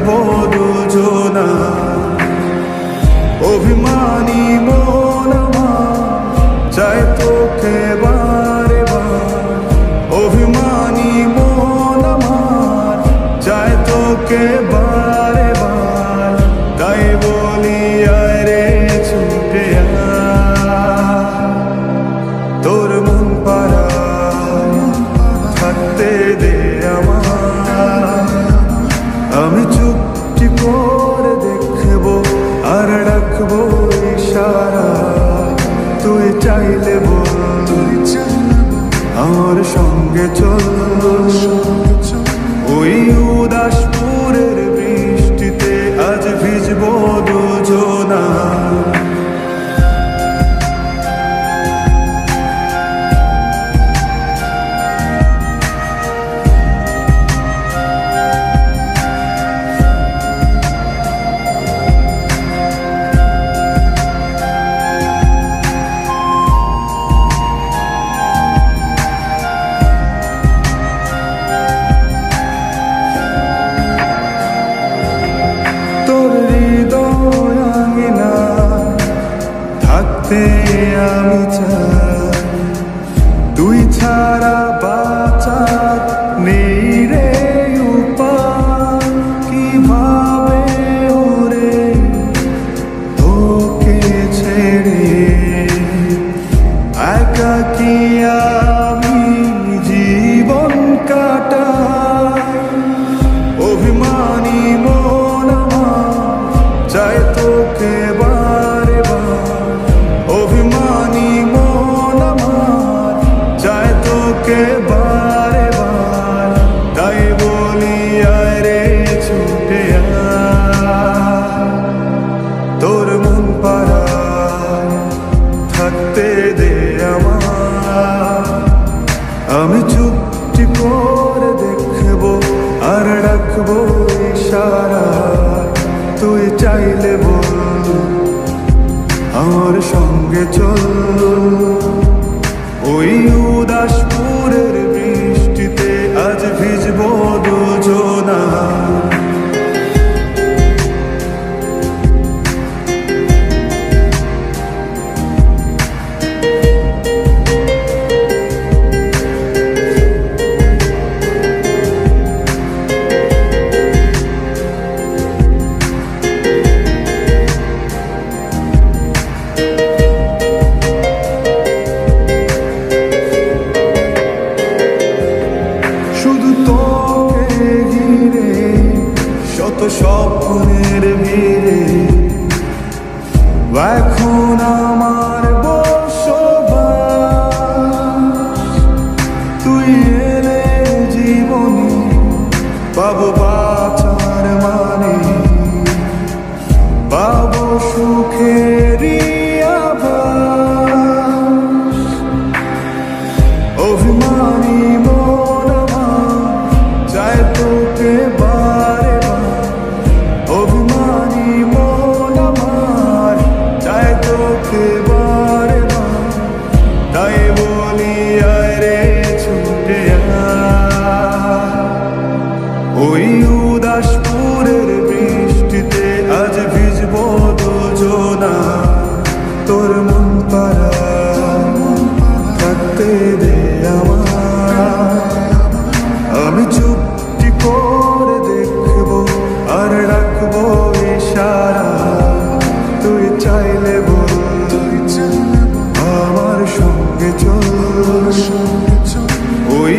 থাকবো দুজনা। অভিমানী মন আমার চায় তোকে বারে বার, অভিমানী মন আমার চায় তোকে বারে বার। তাই বলি আয় রে ছুটে আয়, তোর মন পাড়ায় থাকতে দে আমার। আমি চুপটি করে দেখবো আর রাখবো ইশারা, তুই চাইলে বল আমার সঙ্গে চল। ওই উদাসপুরের বৃষ্টিতে আজ ভিজবো দুজনা। আমি চাই তুই ছাড়া বাঁচার নেই রে উপায়। কিভাবে ওরে তোকে ছেড়ে একাকী আমি জীবন কাটাই। অভিমানী মন আমার চায় তোকে বারে বার, অভিমানী মন আমার চায় তোকে বারে বার। তাই বলি আয় রে ছুটে আয়, তোর মন পাড়ায় থাকতে দে আমার। আমি চুপটি করে দেখবো আর রাখবো ইশারা, তুই চাইলে বল আমার সঙ্গে চল। ওই উদাসপুরের বৃষ্টিতে আজ ভিজবো দুজনা। শত স্বপ্নের ভিড়ে এখন আমার বসবাস। তুই এলে জীবনে পাবো বাঁচার মানে, পাবো সুখেরই আভাস। অভিমানী মন আমার চায় তোকে বারে বার, অভিমানী মন আমার চায় তোকে বারে বার। তাই বলি আয় রে ছুটে আয়, ওই উদাসপুরের বৃষ্টিতে আজ ভিজবো দুজনা। তোর মন পাড়ায় থাকতে দে আমার। আমি চুপটি করে দেখবো আর রাখবো ইশারা, তুই চাইলে বল আমার সঙ্গে চল। ওই